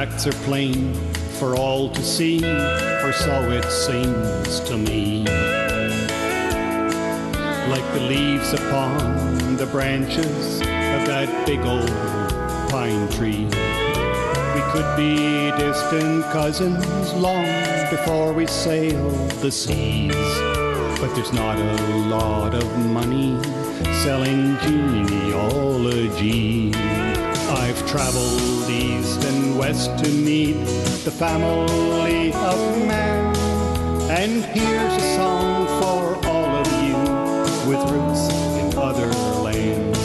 facts are plain for all to see, or so it seems to me. Like the leaves upon the branches of that big old pine tree. We could be distant cousins long before we sail the seas. But there's not a lot of money selling genealogy. I've traveled east and west to meet the family of man. And here's a song for all of you with roots in other lands.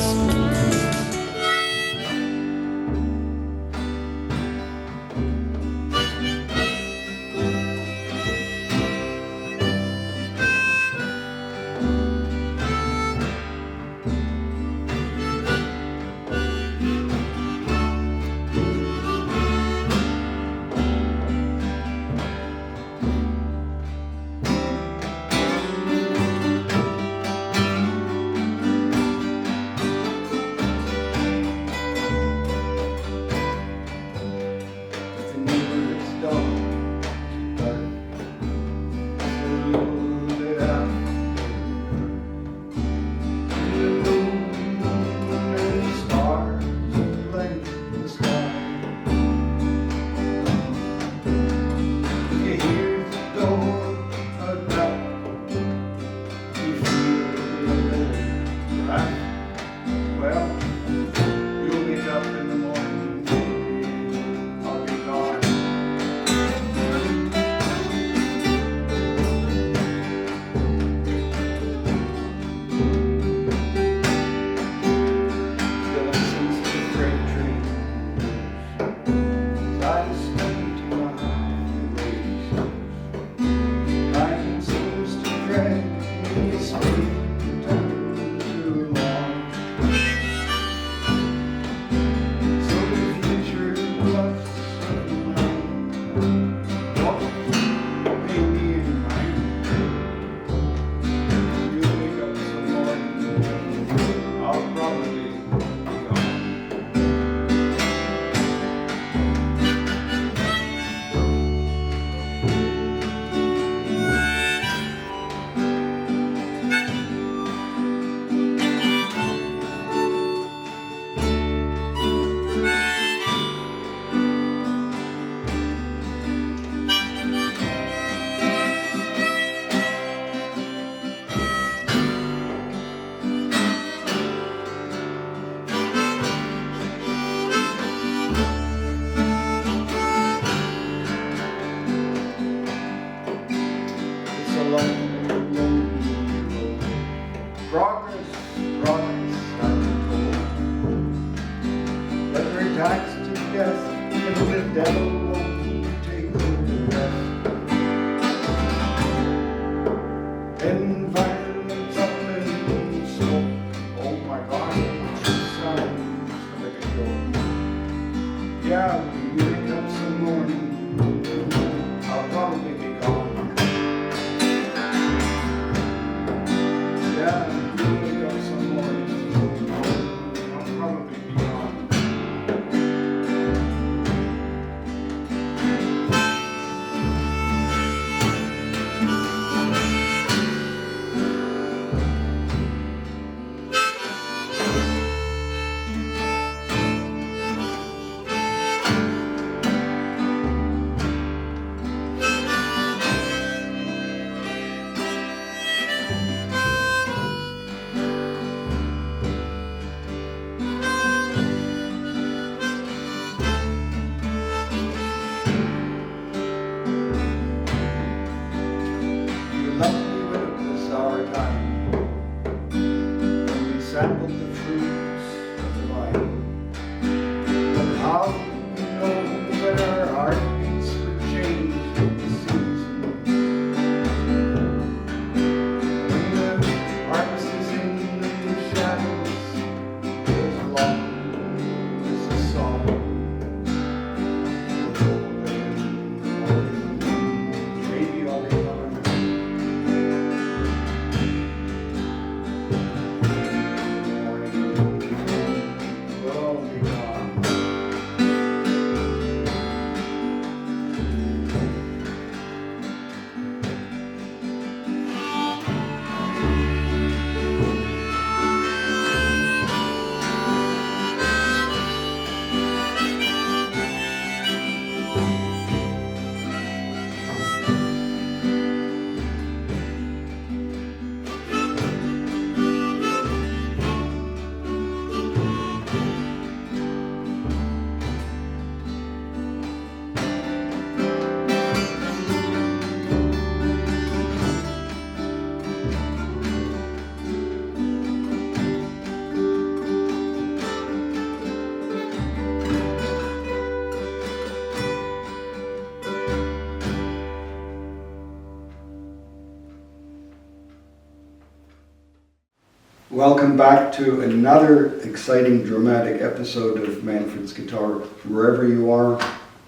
Welcome back to another exciting dramatic episode of Manfred's Guitar. Wherever you are,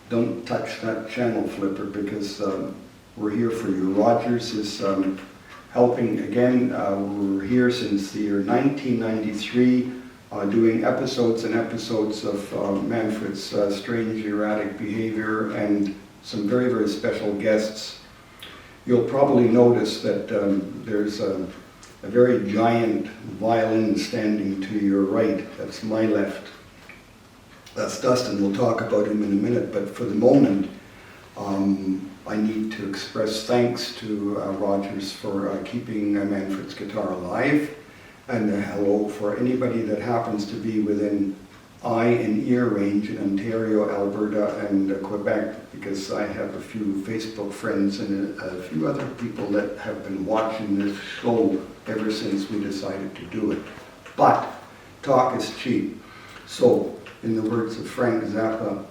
don't touch that channel flipper because we're here for you. Rogers is helping again. We're here since the year 1993 doing episodes and episodes of Manfred's strange erratic behavior and some very, very special guests. You'll probably notice that there's a very giant violin standing to your right. That's my left. That's Dustin. We'll talk about him in a minute, but for the moment I need to express thanks to Rogers for keeping Manfred's Guitar alive, and hello for anybody that happens to be within eye and ear range in Ontario, Alberta, and Quebec, because I have a few Facebook friends and a few other people that have been watching this show ever since we decided to do it. But talk is cheap. So, in the words of Frank Zappa,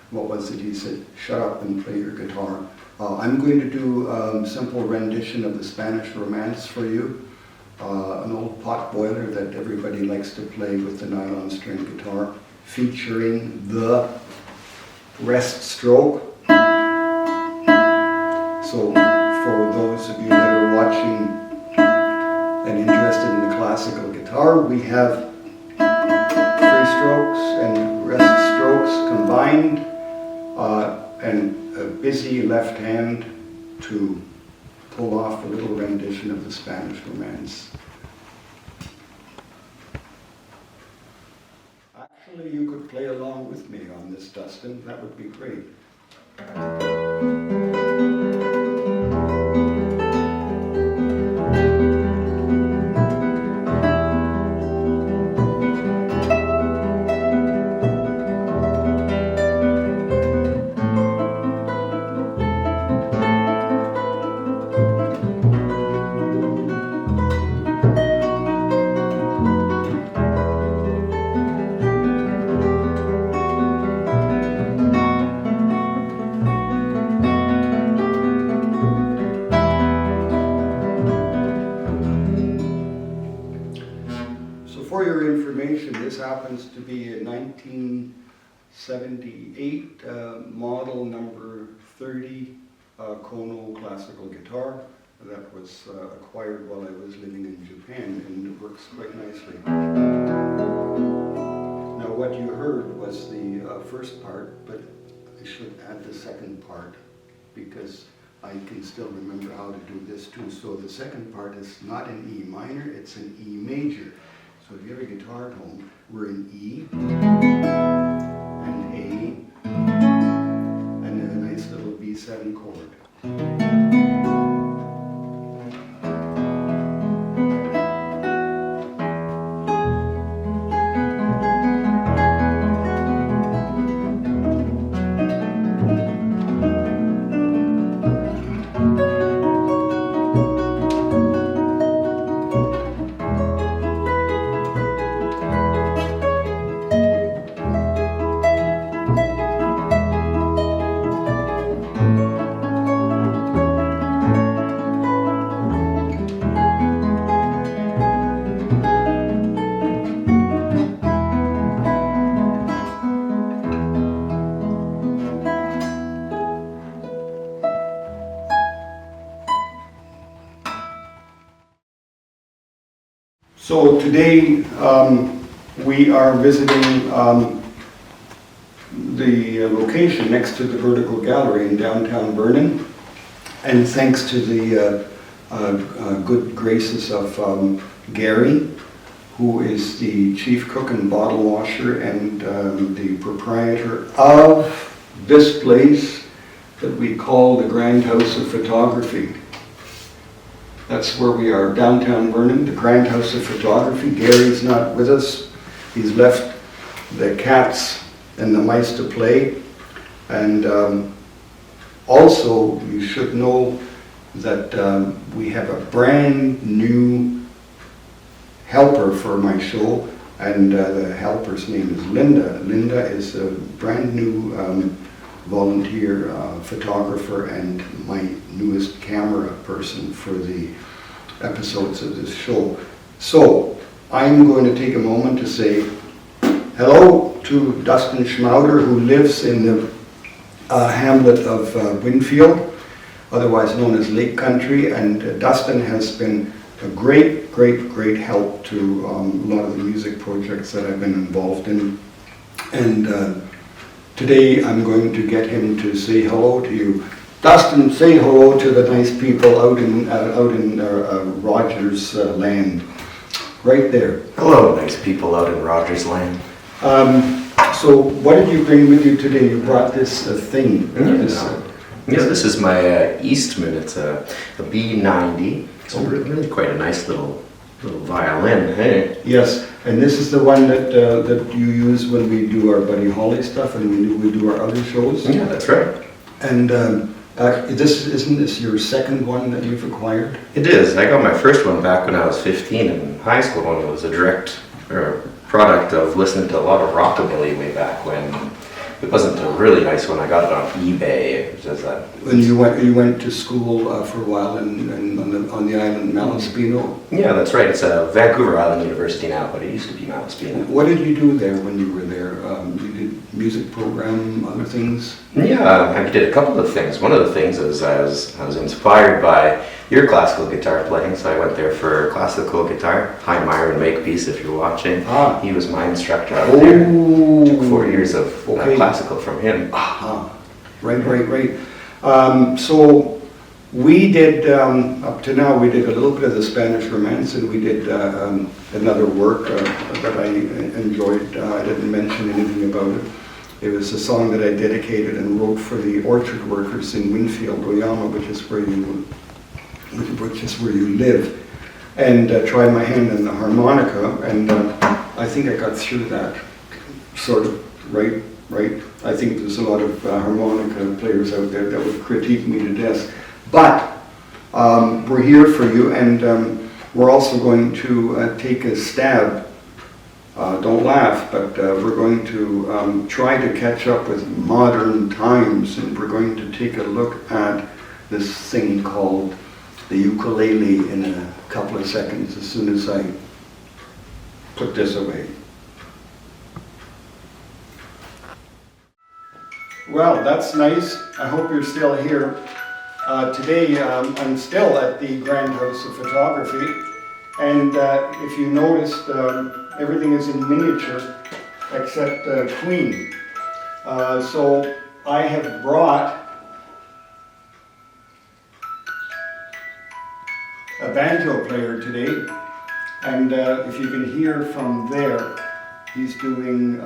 what was it he said? Shut up and play your guitar. I'm going to do a simple rendition of the Spanish Romance for you. An old pot boiler that everybody likes to play with the nylon string guitar, featuring the rest stroke. So for those of you that are watching and interested in the classical guitar, we have free strokes and rest strokes combined, and a busy left hand to pull off a little rendition of the Spanish Romance. Actually, you could play along with me on this, Dustin. That would be great. For your information, this happens to be a 1978 model number 30 Kono classical guitar that was acquired while I was living in Japan, and it works quite nicely. Now what you heard was the first part, but I should add the second part because I can still remember how to do this too. So the second part is not in E minor, it's in E major. So if you have a guitar at home, we're in E, and A, and then a nice little B7 chord. So today we are visiting the location next to the Vertical Gallery in downtown Vernon, and thanks to the good graces of Gary, who is the chief cook and bottle washer and the proprietor of this place that we call the Grand House of Photography. That's where we are, downtown Vernon, the Grand House of Photography. Gary's not with us. He's left the cats and the mice to play. And also, you should know that we have a brand new helper for my show, and the helper's name is Linda. Linda is a brand new volunteer photographer and my newest camera person for the episodes of this show. So, I'm going to take a moment to say hello to Dustin Schmauder, who lives in the hamlet of Winfield, otherwise known as Lake Country, and Dustin has been a great help to a lot of the music projects that I've been involved in. And today I'm going to get him to say hello to you. Dustin, say hello to the nice people out in Rogers land. Right there. Hello, nice people out in Rogers land. So what did you bring with you today? You brought this thing. This is my Eastman. It's a B90. It's really quite a nice little violin. Hey. Yes, and this is the one that you use when we do our Buddy Holly stuff and we do our other shows. Yeah, that's right. And isn't this your second one that you've acquired? It is. I got my first one back when I was 15 in high school, when it was a direct product of listening to a lot of rockabilly way back when. It wasn't a really nice one. I got it on eBay. It was just that. When you went to school for a while on the island Malaspina? Yeah, that's right. It's a Vancouver Island University now, but it used to be Malaspina. What did you do there when you were there? You did music program, other things? Yeah, I did a couple of things. One of the things is I was inspired by your classical guitar playing, so I went there for classical guitar. Hi, Myron Makepeace, if you're watching. He was my instructor out there. Took 4 years of classical from him. Right. So we did, up to now, we did a little bit of the Spanish Romance, and we did another work that I enjoyed. I didn't mention anything about it. It was a song that I dedicated and wrote for the orchard workers in Winfield, Oyama, which is where you live, and tried my hand in the harmonica, and I think I got through that sort of right. I think there's a lot of harmonica players out there that would critique me to death, but we're here for you, and we're also going to take a stab. Don't laugh, but we're going to try to catch up with modern times, and we're going to take a look at this thing called the ukulele in a couple of seconds, as soon as I put this away. Well, that's nice. I hope you're still here. Today I'm still at the Grand House of Photography, and if you noticed, everything is in miniature except Queen. So I have brought a banjo player today, and if you can hear from there, he's doing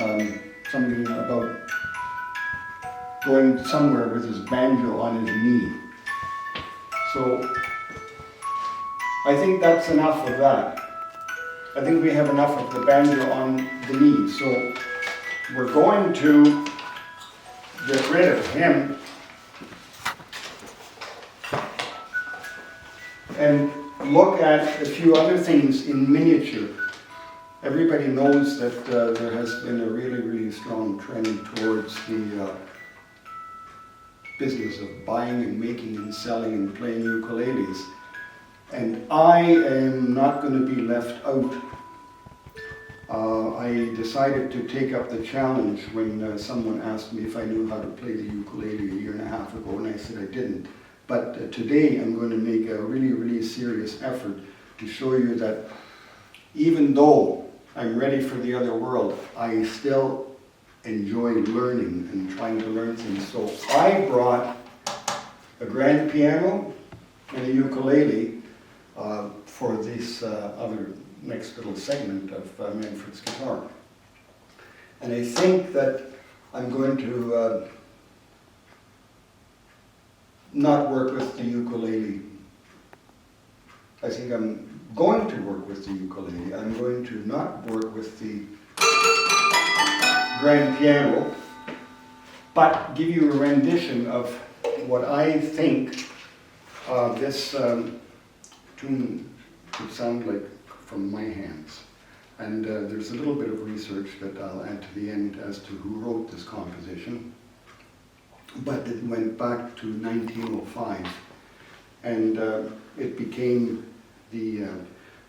something about going somewhere with his banjo on his knee. So I think that's enough of that. I think we have enough of the banjo on the knee. So we're going to get rid of him and look at a few other things in miniature. Everybody knows that there has been a really strong trend towards the business of buying and making and selling and playing ukuleles. And I am not going to be left out. I decided to take up the challenge when someone asked me if I knew how to play the ukulele a year and a half ago, and I said I didn't. But today I'm going to make a really serious effort to show you that even though I'm ready for the other world, I still enjoy learning and trying to learn things. So I brought a grand piano and a ukulele for this other next little segment of Manfred's guitar. And I think that I'm going to not work with the ukulele. I think I'm going to work with the ukulele. I'm going to not work with the grand piano, but give you a rendition of what I think this tune would sound like from my hands. And there's a little bit of research that I'll add to the end as to who wrote this composition. But it went back to 1905, and it became the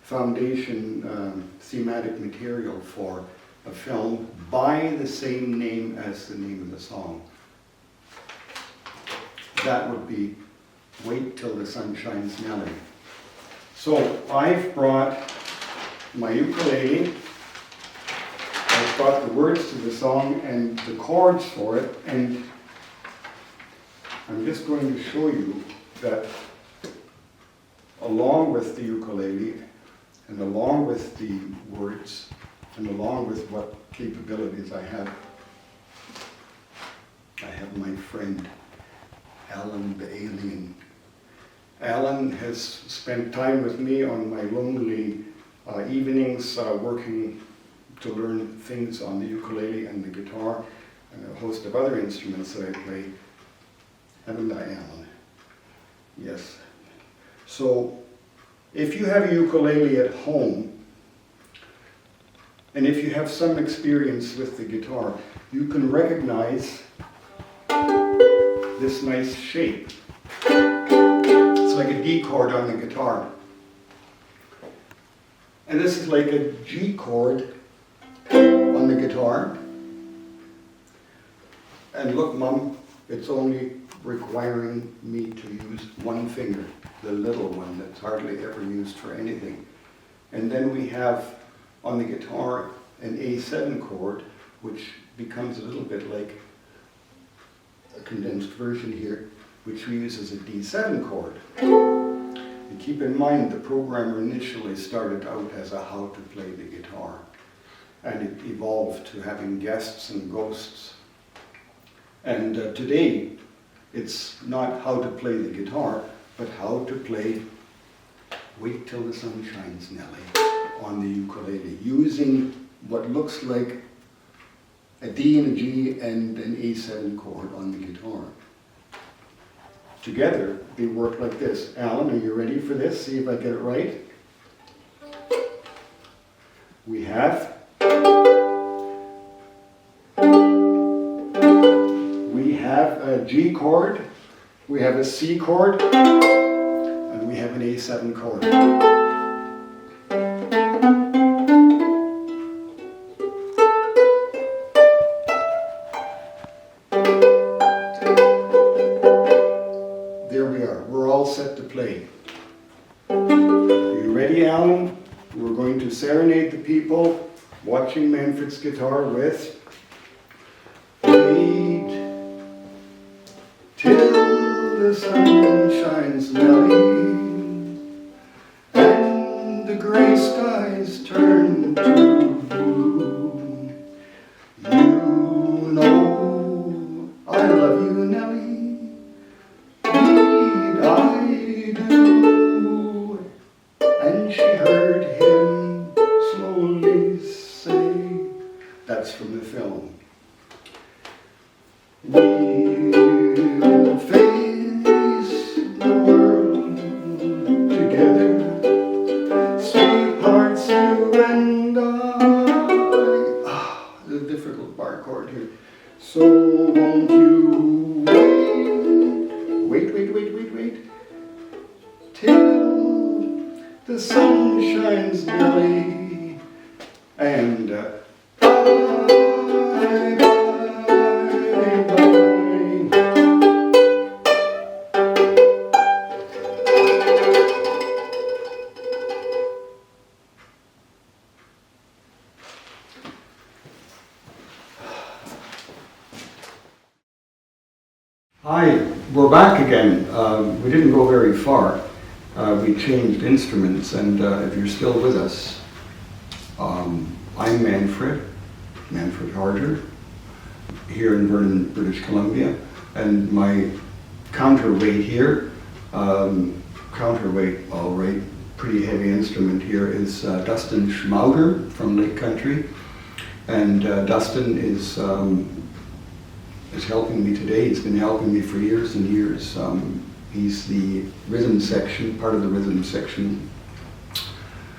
foundation thematic material for a film by the same name as the name of the song. That would be Wait Till the Sun Shines, Nellie. So I've brought my ukulele, I've brought the words to the song and the chords for it, and I'm just going to show you that along with the ukulele and along with the words and along with what capabilities I have my friend Alan the Alien. Alan has spent time with me on my lonely evenings working to learn things on the ukulele and the guitar and a host of other instruments that I play. Haven't I, Alan? Yes. So, if you have a ukulele at home, and if you have some experience with the guitar, you can recognize this nice shape. It's like a D chord on the guitar. And this is like a G chord on the guitar. And look, Mum, it's only requiring me to use one finger, the little one that's hardly ever used for anything. And then we have on the guitar an A7 chord, which becomes a little bit like a condensed version here, which we use as a D7 chord. And keep in mind, the programmer initially started out as a how to play the guitar, and it evolved to having guests and ghosts. And today, it's not how to play the guitar, but how to play Wait Till the Sun Shines, Nellie, on the ukulele, using what looks like a D and a G and an A7 chord on the guitar. Together, they work like this. Alan, are you ready for this? See if I get it right. We have a G chord, we have a C chord, and we have an A7 chord. There we are. We're all set to play. Are you ready, Alan? We're going to serenade the people watching Manfred's guitar with Till the sun shines, Nellie, and the gray skies turn to blue. You know I love you, Nellie, indeed I do. And she heard him slowly say, that's from the film. We'll face the world together, sweethearts, you and I. The difficult bar chord here. So won't you wait, till the sun shines, Nellie, and Hi, we're back again. We didn't go very far. We changed instruments, and if you're still with us, I'm Manfred Harter, here in Vernon, British Columbia, and my counterweight here, counterweight, all right, pretty heavy instrument here is Dustin Schmauder from Lake Country, and Dustin is helping me today. He's been helping me for years and years. He's the rhythm section, part of the rhythm section,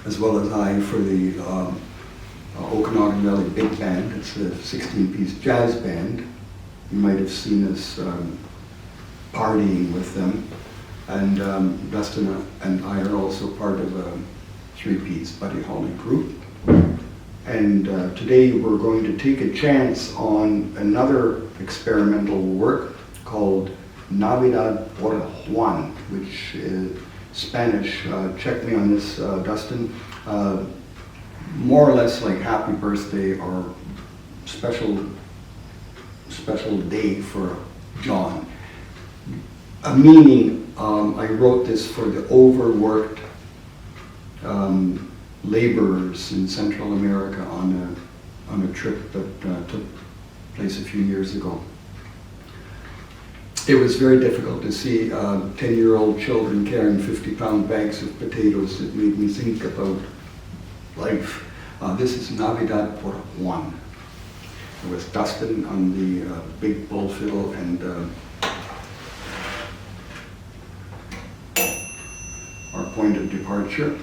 as well as I for the Okanagan Valley Big Band. It's a 16-piece jazz band. You might have seen us partying with them. And Dustin and I are also part of a three-piece Buddy Holly group. And today we're going to take a chance on another experimental work called Navidad por Juan, which is Spanish. Check me on this, Dustin. More or less like happy birthday or special day for John. A meaning, I wrote this for the overworked laborers in Central America on a trip that took place a few years ago. It was very difficult to see 10-year-old children carrying 50-pound bags of potatoes. It made me think about life. This is Navidad por Juan. It was Dustin on the big bull fiddle and our point of departure.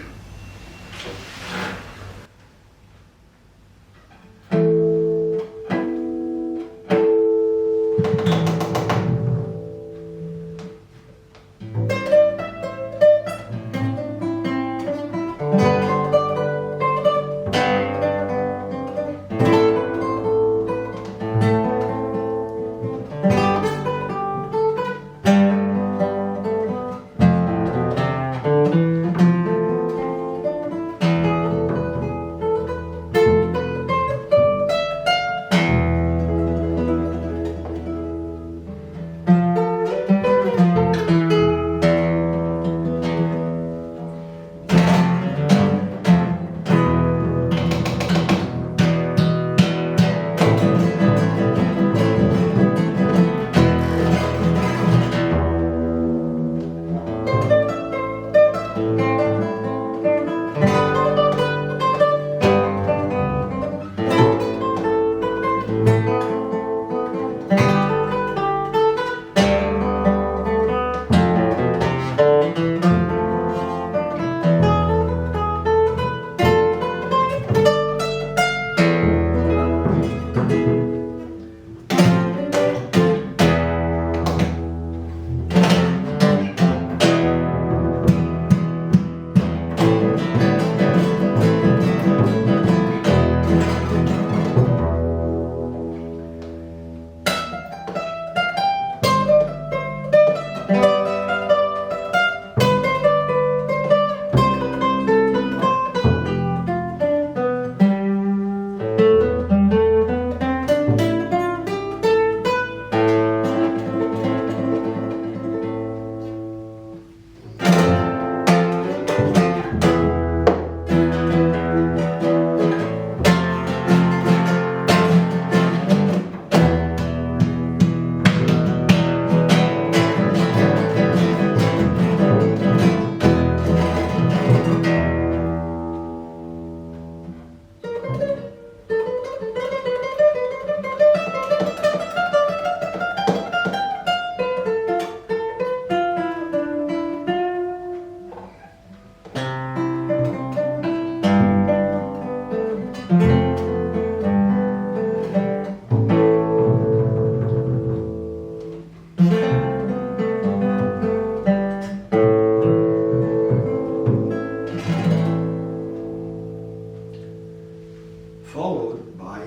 Followed by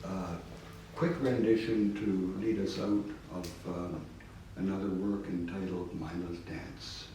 a quick rendition to lead us out of another work entitled Mila's Dance.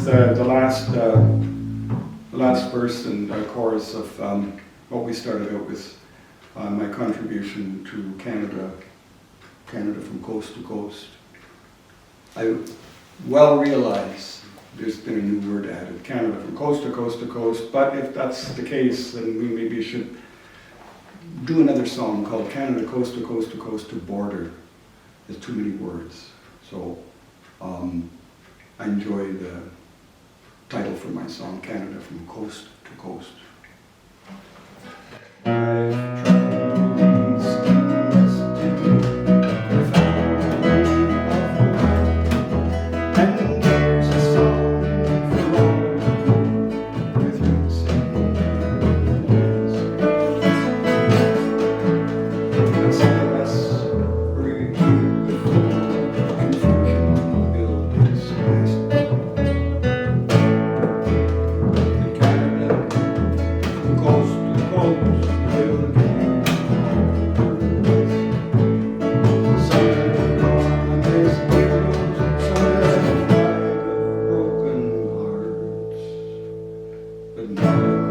was the last verse and chorus of what we started out with, my contribution to Canada from coast to coast. I well realize there's been a new word added, Canada from coast to coast to coast, but if that's the case, then we maybe should do another song called Canada coast to coast to coast to border. There's too many words. So I enjoy the title for my song, Canada from coast to coast. But not